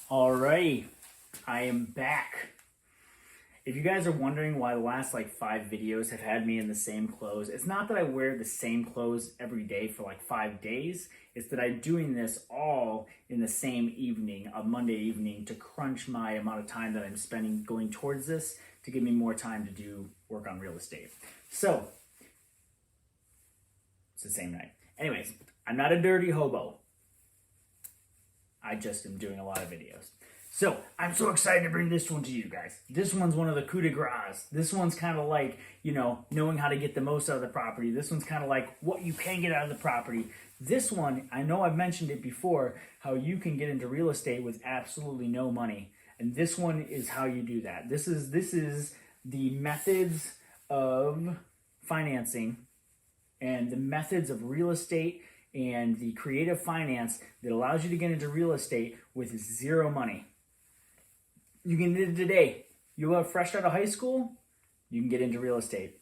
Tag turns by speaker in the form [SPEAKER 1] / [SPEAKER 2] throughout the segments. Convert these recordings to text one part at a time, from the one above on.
[SPEAKER 1] Alrighty, I am back. If you guys are wondering why the last 5 videos have had me in the same clothes, it's not that I wear the same clothes every day for 5 days. It's that I'm doing this all in the same evening, a Monday evening, to crunch my amount of time that I'm spending going towards this to give me more time to do work on real estate. So, it's the same night. Anyways, I'm not a dirty hobo. I just am doing a lot of videos. So, I'm so excited to bring this one to you guys. This one's one of the coup de grace. This one's kind of like, knowing how to get the most out of the property. This one's kind of like what you can get out of the property. This one, I know I've mentioned it before, how you can get into real estate with absolutely no money. And this one is how you do that. This is the methods of financing and the methods of real estate and the creative finance that allows you to get into real estate with zero money. You can get it today. You are fresh out of high school, you can get into real estate.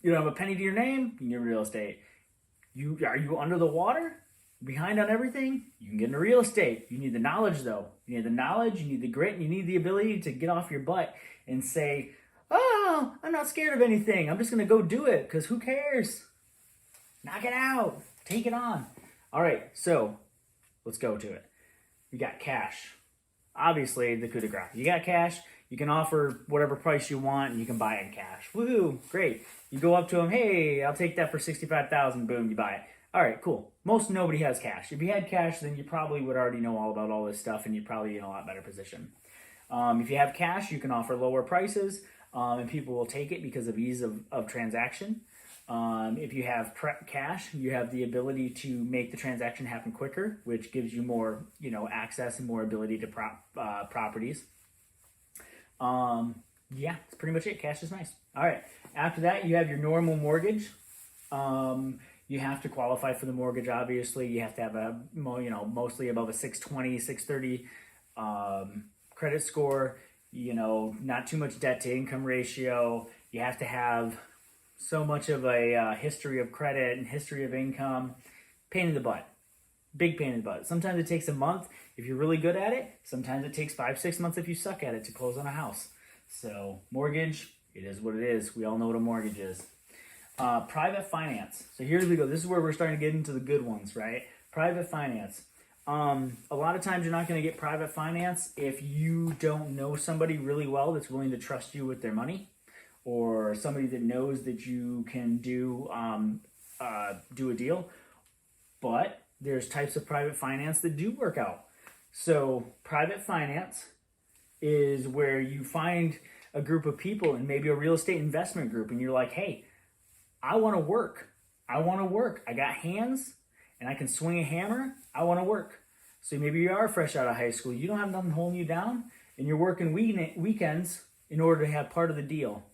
[SPEAKER 1] You don't have a penny to your name, you can get into real estate. Are you under the water? Behind on everything? You can get into real estate. You need the knowledge though. You need the knowledge, you need the grit, and you need the ability to get off your butt and say, oh, I'm not scared of anything. I'm just gonna go do it, because who cares? Knock it out. Take it on. All right, so let's go to it. We got cash. Obviously, the coup de grace. You got cash, you can offer whatever price you want, and you can buy it in cash. Woohoo, great. You go up to them, hey, I'll take that for $65,000. Boom, you buy it. All right, cool. Most nobody has cash. If you had cash, then you probably would already know all about all this stuff, and you'd probably be in a lot better position. If you have cash, you can offer lower prices, and people will take it because of ease of transaction. If you have cash, you have the ability to make the transaction happen quicker, which gives you more, access and more ability to properties. Yeah, that's pretty much it. Cash is nice. All right. After that, you have your normal mortgage. You have to qualify for the mortgage. Obviously, you have to have mostly above a 620, 630 credit score. Not too much debt to income ratio. You have to have so much of a history of credit and history of income. Pain in the butt. Big pain in the butt. Sometimes it takes a month if you're really good at it. Sometimes it takes 5-6 months if you suck at it to close on a house. So mortgage, it is what it is. We all know what a mortgage is. Private finance. So here we go. This is where we're starting to get into the good ones, right? Private finance. A lot of times you're not going to get private finance if you don't know somebody really well that's willing to trust you with their money, or somebody that knows that you can do a deal. But there's types of private finance that do work out. So private finance is where you find a group of people and maybe a real estate investment group, and you're like, hey, I want to work. I got hands and I can swing a hammer. I want to work. So maybe you are fresh out of high school. You don't have nothing holding you down, and you're working weekends in order to have part of the deal.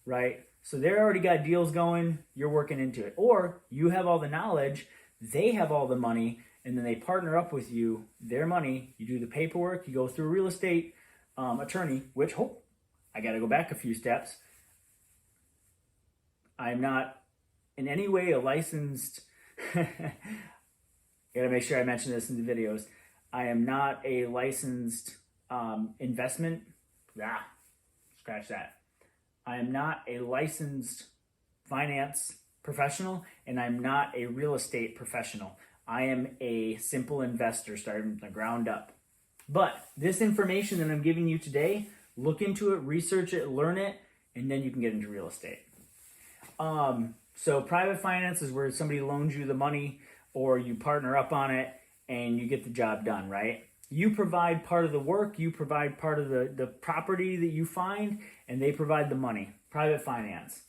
[SPEAKER 1] Right? So they already got deals going, you're working into it. Or you have all the knowledge, they have all the money, and then they partner up with you, their money, you do the paperwork, you go through a real estate attorney, which, I got to go back a few steps. I'm not in any way a licensed, I got to make sure I mention this in the videos. I am not a licensed investment, scratch that. I am not a licensed finance professional, and I'm not a real estate professional. I am a simple investor starting from the ground up. But this information that I'm giving you today, look into it, research it, learn it, and then you can get into real estate. So private finance is where somebody loans you the money, or you partner up on it and you get the job done, right? You provide part of the work, you provide part of the property that you find, and they provide the money. Private finance.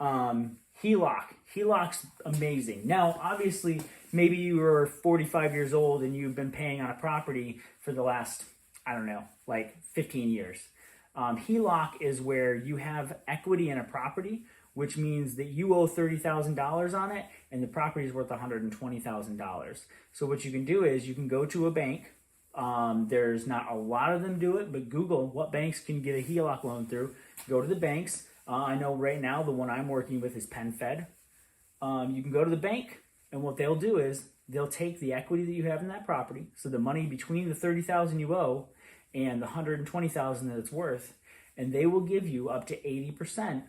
[SPEAKER 1] HELOC's amazing. Now, obviously, maybe you were 45 years old and you've been paying on a property for the last, 15 years. HELOC is where you have equity in a property, which means that you owe $30,000 on it and the property is worth $120,000. So what you can do is you can go to a bank. There's not a lot of them do it, but Google what banks can get a HELOC loan through. Go to the banks. I know right now the one I'm working with is PenFed. You can go to the bank, and what they'll do is they'll take the equity that you have in that property, so the money between the $30,000 you owe and the $120,000 that it's worth, and they will give you up to 80%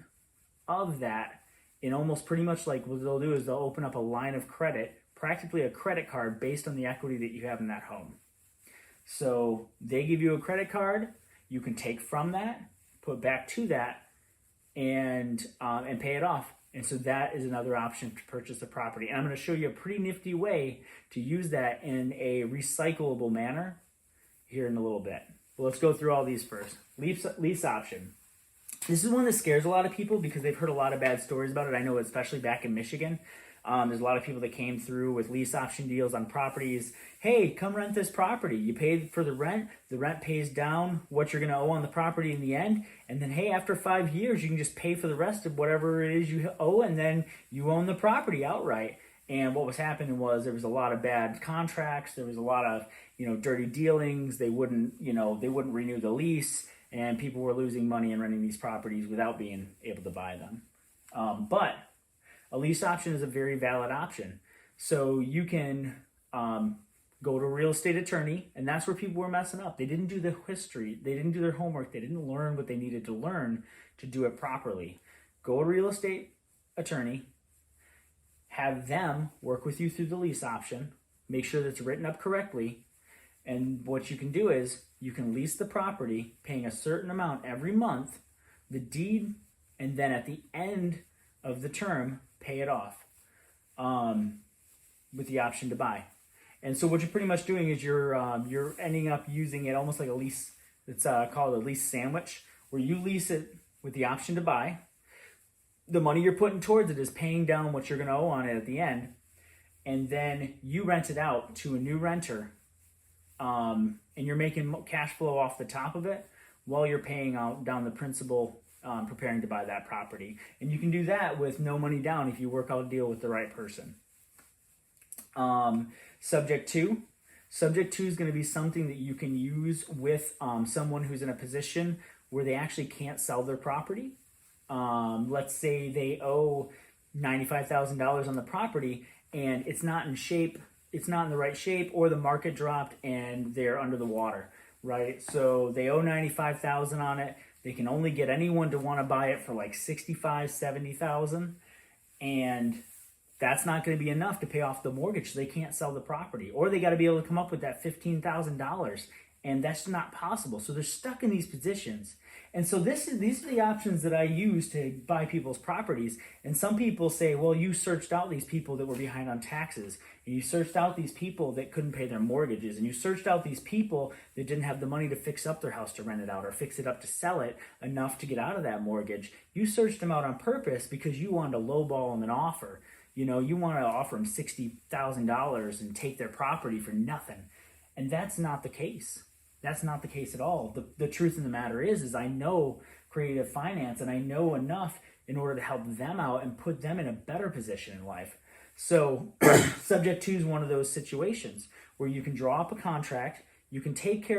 [SPEAKER 1] of that. In almost pretty much like what they'll do is they'll open up a line of credit, practically a credit card based on the equity that you have in that home. So they give you a credit card, you can take from that, put back to that, and pay it off. And so that is another option to purchase the property. And I'm going to show you a pretty nifty way to use that in a recyclable manner here in a little bit. But let's go through all these first. Lease option. This is one that scares a lot of people because they've heard a lot of bad stories about it. I know, especially back in Michigan. There's a lot of people that came through with lease option deals on properties. Hey, come rent this property. You paid for the rent pays down what you're going to owe on the property in the end. And then, hey, after 5 years, you can just pay for the rest of whatever it is you owe, and then you own the property outright. And what was happening was there was a lot of bad contracts. There was a lot of, dirty dealings. They wouldn't renew the lease, and people were losing money and renting these properties without being able to buy them. But a lease option is a very valid option. So you can go to a real estate attorney, and that's where people were messing up. They didn't do the history. They didn't do their homework. They didn't learn what they needed to learn to do it properly. Go to a real estate attorney, have them work with you through the lease option, make sure that it's written up correctly, and what you can do is you can lease the property, paying a certain amount every month, the deed, and then at the end of the term, pay it off with the option to buy. And so what you're pretty much doing is you're ending up using it almost like a lease. It's called a lease sandwich, where you lease it with the option to buy. The money you're putting towards it is paying down what you're going to owe on it at the end, and then you rent it out to a new renter, and you're making cash flow off the top of it while you're paying down the principal, preparing to buy that property. And you can do that with no money down if you work out a deal with the right person. Subject to is going to be something that you can use with someone who's in a position where they actually can't sell their property. Let's say they owe $95,000 on the property and it's not in shape, it's not in the right shape, or the market dropped and they're under the water, right? So they owe $95,000 on it. They can only get anyone to want to buy it for like $65,000, $70,000, and that's not going to be enough to pay off the mortgage. So they can't sell the property, or they got to be able to come up with that $15,000, and that's not possible. So they're stuck in these positions. And so these are the options that I use to buy people's properties. And some people say, well, you searched out these people that were behind on taxes, and you searched out these people that couldn't pay their mortgages, and you searched out these people that didn't have the money to fix up their house to rent it out or fix it up to sell it enough to get out of that mortgage. You searched them out on purpose because you wanted to lowball them an offer. You want to offer them $60,000 and take their property for nothing. And that's not the case. That's not the case at all. The truth of the matter is I know creative finance, and I know enough in order to help them out and put them in a better position in life. So subject to is one of those situations where you can draw up a contract, you can take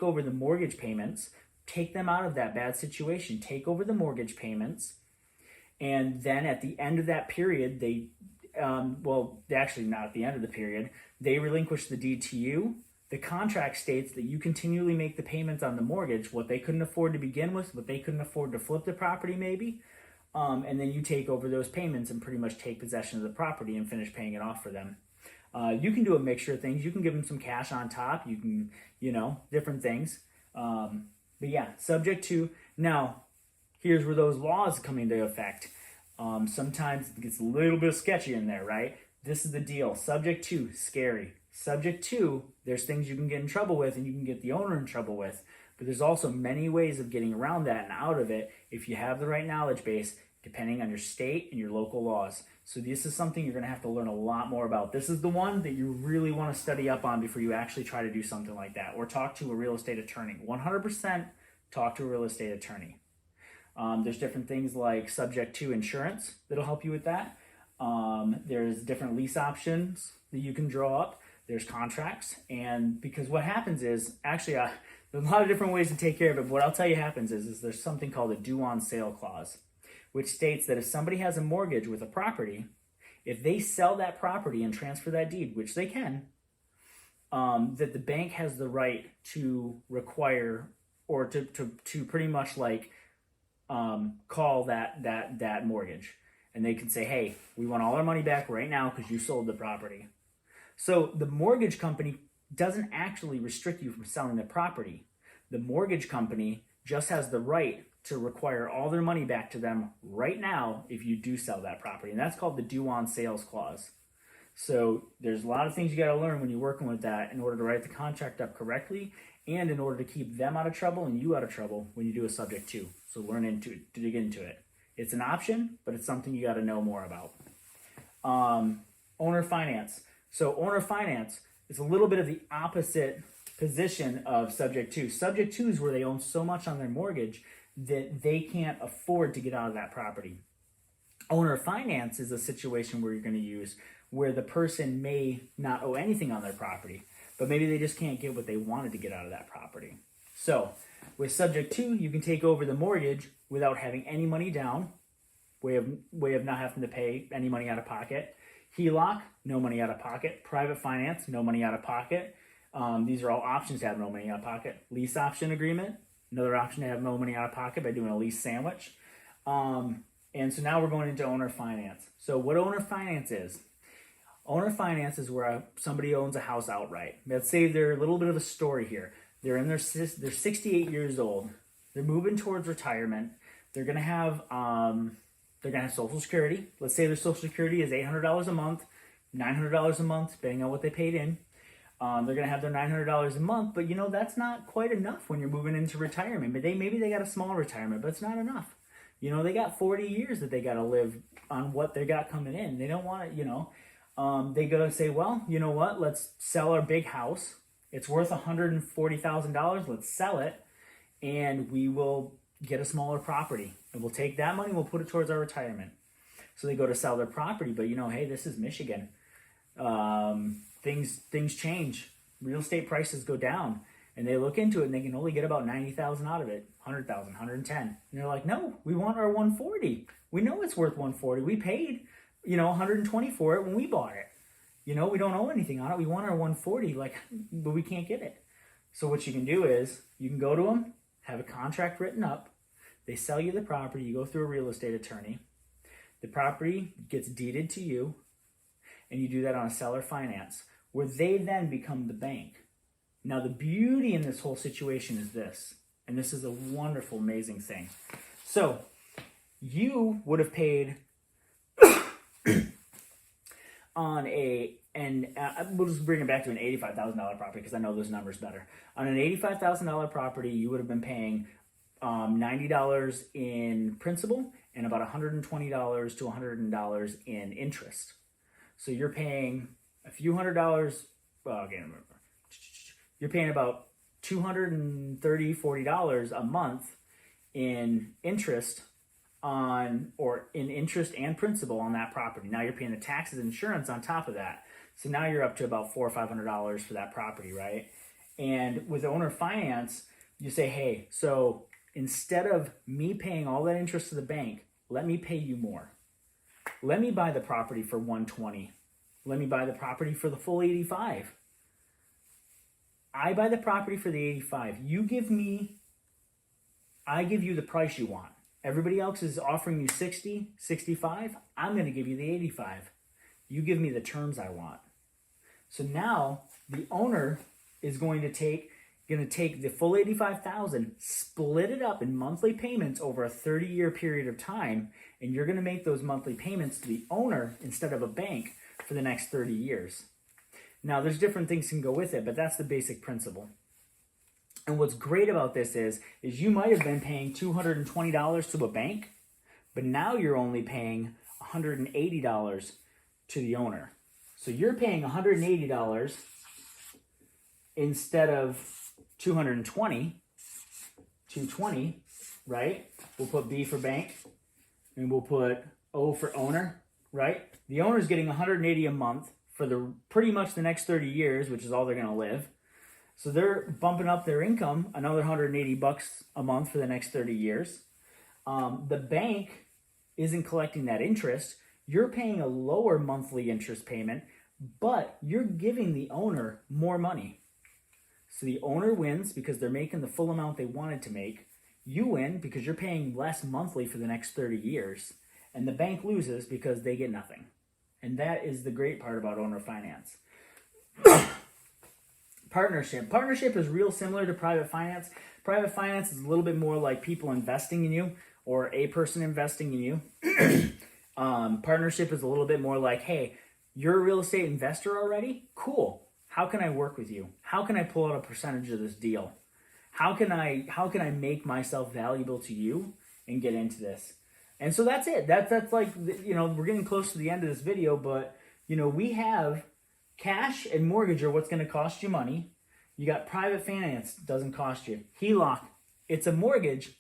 [SPEAKER 1] over the mortgage payments, take them out of that bad situation, take over the mortgage payments, and then at the end of that period, actually not at the end of the period, they relinquish the deed to you. The contract states that you continually make the payments on the mortgage, what they couldn't afford to begin with, what they couldn't afford to flip the property maybe, and then you take over those payments and pretty much take possession of the property and finish paying it off for them. You can do a mixture of things. You can give them some cash on top. You can, different things. But yeah, subject to. Now, here's where those laws come into effect. Sometimes it gets a little bit sketchy in there, right? This is the deal. Subject to, scary. Subject to, there's things you can get in trouble with and you can get the owner in trouble with. But there's also many ways of getting around that and out of it if you have the right knowledge base, depending on your state and your local laws. So this is something you're going to have to learn a lot more about. This is the one that you really want to study up on before you actually try to do something like that, or talk to a real estate attorney. 100% talk to a real estate attorney. There's different things like subject to insurance that'll help you with that. There's different lease options that you can draw up. There's contracts, and because what happens is, actually, there's a lot of different ways to take care of it, but what I'll tell you happens is there's something called a due on sale clause, which states that if somebody has a mortgage with a property, if they sell that property and transfer that deed, which they can, that the bank has the right to require or to pretty much like call that mortgage, and they can say, hey, we want all our money back right now because you sold the property. So the mortgage company doesn't actually restrict you from selling the property. The mortgage company just has the right to require all their money back to them right now if you do sell that property, and that's called the due on sales clause. So there's a lot of things you got to learn when you're working with that in order to write the contract up correctly, and in order to keep them out of trouble and you out of trouble when you do a subject to. So to dig into it. It's an option, but it's something you got to know more about. Owner finance. So owner finance is a little bit of the opposite position of subject to. Subject to is where they own so much on their mortgage that they can't afford to get out of that property. Owner finance is a situation where you're going to use where the person may not owe anything on their property, but maybe they just can't get what they wanted to get out of that property. So with subject to, you can take over the mortgage without having any money down, way of not having to pay any money out of pocket. HELOC, no money out of pocket. Private finance, no money out of pocket. These are all options to have no money out of pocket. Lease option agreement, another option to have no money out of pocket by doing a lease sandwich. And so now we're going into owner finance. So what owner finance is? Owner finance is where somebody owns a house outright. Let's say they're a little bit of a story here. They're 68 years old. They're moving towards retirement. They're gonna have Social Security. Let's say their Social Security is $800 a month, $900 a month, depending on what they paid in. They're gonna have their $900 a month, but that's not quite enough when you're moving into retirement. But maybe they got a small retirement, but it's not enough. They got 40 years that they got to live on what they got coming in. They don't want to, they go to say, well, you know what? Let's sell our big house. It's worth $140,000. Let's sell it, and we will get a smaller property, and we'll take that money. We'll put it towards our retirement. So they go to sell their property, but hey, this is Michigan. Things change. Real estate prices go down, and they look into it, and they can only get about $90,000 out of it, $100,000, $110,000. And they're like, no, we want our $140,000. We know it's worth $140,000. We paid, $120,000 for it when we bought it. We don't owe anything on it. We want our $140,000, but we can't get it. So what you can do is you can go to them, have a contract written up. They sell you the property. You go through a real estate attorney. The property gets deeded to you, and you do that on a seller finance, where they then become the bank. Now, the beauty in this whole situation is this, and this is a wonderful, amazing thing. So you would have paid on we'll just bring it back to an $85,000 property because I know those numbers better. On an $85,000 property, you would have been paying $90 in principal and about $120 to $100 in interest. So you're paying a few $100. Well, again, you're paying about $230, $40 a month in interest in interest and principal on that property. Now you're paying the taxes and insurance on top of that. So now you're up to about $400 or $500 for that property, right? And with owner finance, you say, hey, so instead of me paying all that interest to the bank, let me pay you more. Let me buy the property for $120. Let me buy the property for the full $85. I buy the property for the $85. I give you the price you want. Everybody else is offering you $60, $65. I'm going to give you the $85. You give me the terms I want. So now the owner is going to take the full $85,000, split it up in monthly payments over a 30-year period of time, and you're going to make those monthly payments to the owner instead of a bank for the next 30 years. Now, there's different things can go with it, but that's the basic principle. And what's great about this is you might have been paying $220 to a bank, but now you're only paying $180 to the owner. So you're paying $180 instead of $220, right? We'll put B for bank, and we'll put O for owner, right? The owner's getting $180 a month for pretty much the next 30 years, which is all they're going to live. So they're bumping up their income another $180 a month for the next 30 years. The bank isn't collecting that interest. You're paying a lower monthly interest payment, but you're giving the owner more money. So the owner wins because they're making the full amount they wanted to make. You win because you're paying less monthly for the next 30 years. And the bank loses because they get nothing. And that is the great part about owner finance. Partnership. Partnership is real similar to private finance. Private finance is a little bit more like people investing in you or a person investing in you. Partnership is a little bit more like, hey, you're a real estate investor already? Cool. How can I work with you? How can I pull out a percentage of this deal? How can I make myself valuable to you and get into this? And so that's it. That's like, we're getting close to the end of this video, but we have cash and mortgage are what's going to cost you money. You got private finance, doesn't cost you. HELOC, it's a mortgage,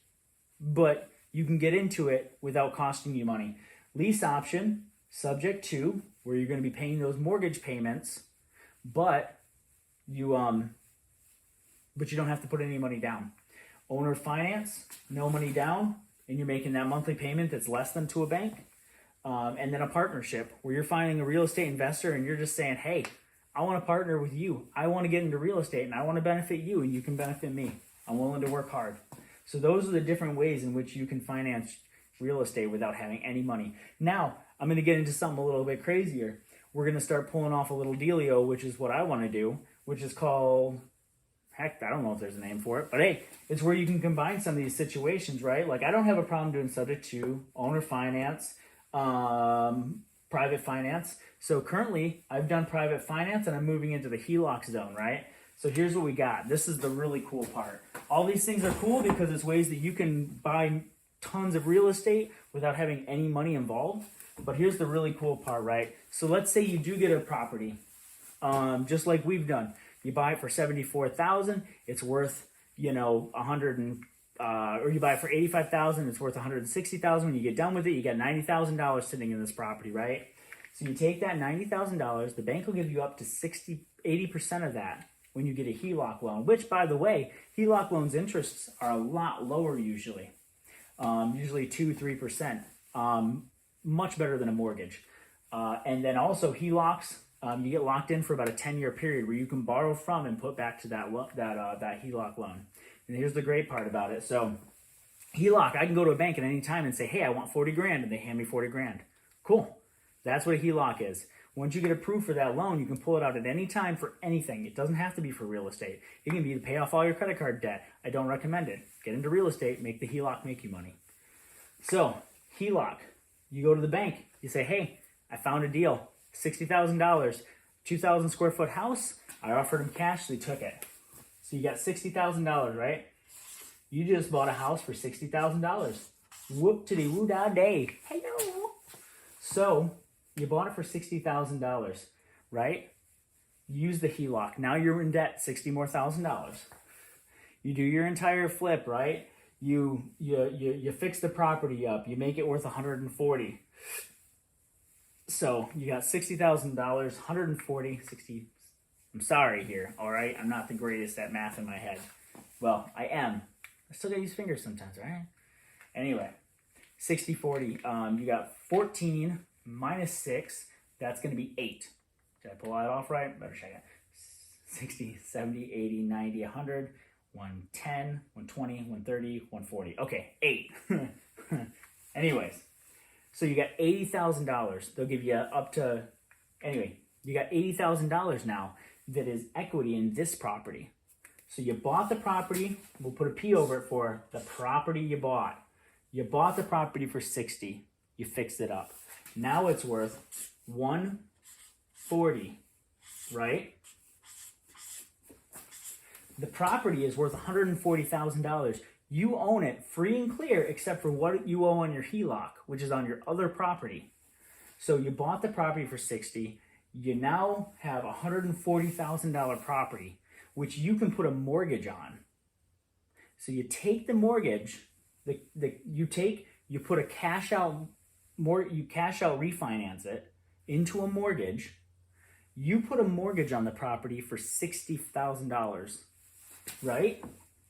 [SPEAKER 1] but you can get into it without costing you money. Lease option, subject to, where you're going to be paying those mortgage payments, but you don't have to put any money down. Owner finance, no money down, and you're making that monthly payment that's less than to a bank. And then a partnership where you're finding a real estate investor and you're just saying, hey, I want to partner with you. I want to get into real estate and I want to benefit you and you can benefit me. I'm willing to work hard. So those are the different ways in which you can finance real estate without having any money. Now, I'm going to get into something a little bit crazier. We're going to start pulling off a little dealio, which is what I want to do, which is called, heck, I don't know if there's a name for it, but hey, it's where you can combine some of these situations, right? Like I don't have a problem doing subject to, owner finance, private finance. So currently I've done private finance and I'm moving into the HELOC zone, right? So here's what we got. This is the really cool part. All these things are cool because it's ways that you can buy tons of real estate without having any money involved. But here's the really cool part, right? So let's say you do get a property, just like we've done. You buy it for $74,000. It's worth, or you buy it for $85,000. It's worth $160,000. When you get done with it, you got $90,000 sitting in this property, right? So you take that $90,000. The bank will give you up to 80% of that when you get a HELOC loan. Which, by the way, HELOC loans interests are a lot lower usually. Usually 2-3%. Much better than a mortgage. And then also HELOCs, you get locked in for about a 10-year period where you can borrow from and put back to that HELOC loan. And here's the great part about it. So HELOC, I can go to a bank at any time and say, hey, I want 40 grand, and they hand me 40 grand. Cool. That's what a HELOC is. Once you get approved for that loan, you can pull it out at any time for anything. It doesn't have to be for real estate. It can be to pay off all your credit card debt. I don't recommend it. Get into real estate, make the HELOC make you money. So HELOC, you go to the bank, you say, hey, I found a deal, $60,000, 2,000 square foot house. I offered them cash, so they took it. So you got $60,000, right? You just bought a house for $60,000. Whoop-titty-woo-da-day. Hello. So you bought it for $60,000, right? You use the HELOC. Now you're in debt $60,000 more. You do your entire flip, right? You fix the property up. You make it worth $140,000. So you got $60,000, $140,000, 60. I'm sorry here, all right? I'm not the greatest at math in my head. Well, I am. I still gotta use fingers sometimes, right? Anyway, 60-40. You got 14 minus 6. That's gonna be 8. Did I pull that off right? Better check it. 60, 70, 80, 90, 100, 110, 120, 130, 140. Okay, 8. Anyways, so you got $80,000. They'll give you up to, anyway, you got $80,000 now that is equity in this property. So you bought the property. We'll put a P over it for the property you bought. You bought the property for 60. You fixed it up. Now it's worth 140, right? The property is worth $140,000. You own it free and clear except for what you owe on your HELOC, which is on your other property. So you bought the property for 60. You now have a $140,000 property, which you can put a mortgage on. So you take the mortgage, you put a cash out refinance it into a mortgage. You put a mortgage on the property for $60,000, right?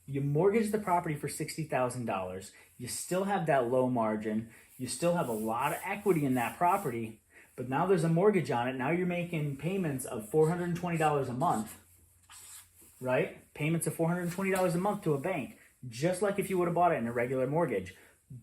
[SPEAKER 1] You mortgage the property for $60,000. You still have that low margin. You still have a lot of equity in that property, But now there's a mortgage on it. Now you're making payments of $420 a month, right? Payments of $420 a month to a bank, just like if you would have bought it in a regular mortgage.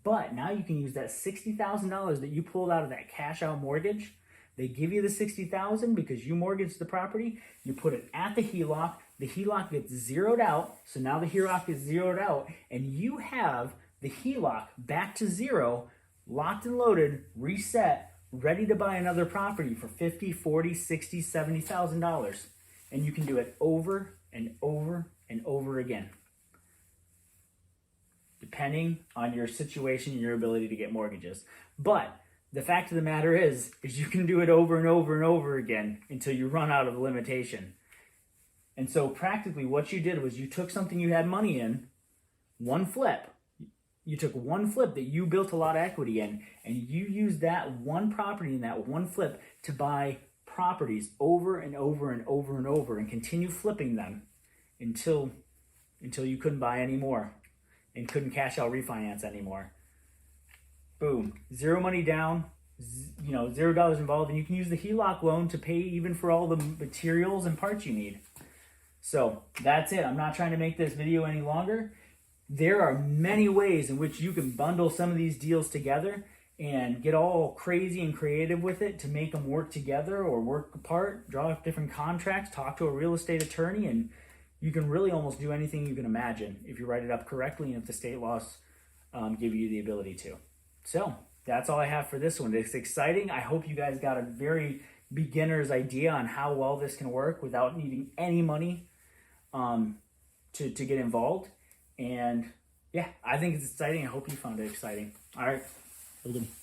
[SPEAKER 1] But now you can use that $60,000 that you pulled out of that cash out mortgage. They give you the $60,000 because you mortgaged the property. You put it at the HELOC. The HELOC gets zeroed out. So now the HELOC is zeroed out, and you have the HELOC back to zero, locked and loaded, reset, ready to buy another property for $50,000, $40,000, $60,000, $70,000. And you can do it over and over and over again, depending on your situation and your ability to get mortgages. But the fact of the matter is you can do it over and over and over again until you run out of the limitation. And so practically what you did was you took something you had money in, one flip. You took one flip that you built a lot of equity in, and you used that one property and that one flip to buy properties over and over and over and over, and continue flipping them until you couldn't buy any more and couldn't cash out refinance anymore. Boom. Zero money down, $0 involved, and you can use the HELOC loan to pay even for all the materials and parts you need. So that's it. I'm not trying to make this video any longer. There are many ways in which you can bundle some of these deals together and get all crazy and creative with it to make them work together or work apart, draw up different contracts, talk to a real estate attorney, and you can really almost do anything you can imagine if you write it up correctly and if the state laws give you the ability to. So that's all I have for this one. It's exciting. I hope you guys got a very beginner's idea on how well this can work without needing any money to get involved. And yeah, I think it's exciting. I hope you found it exciting. All right. Have a good one.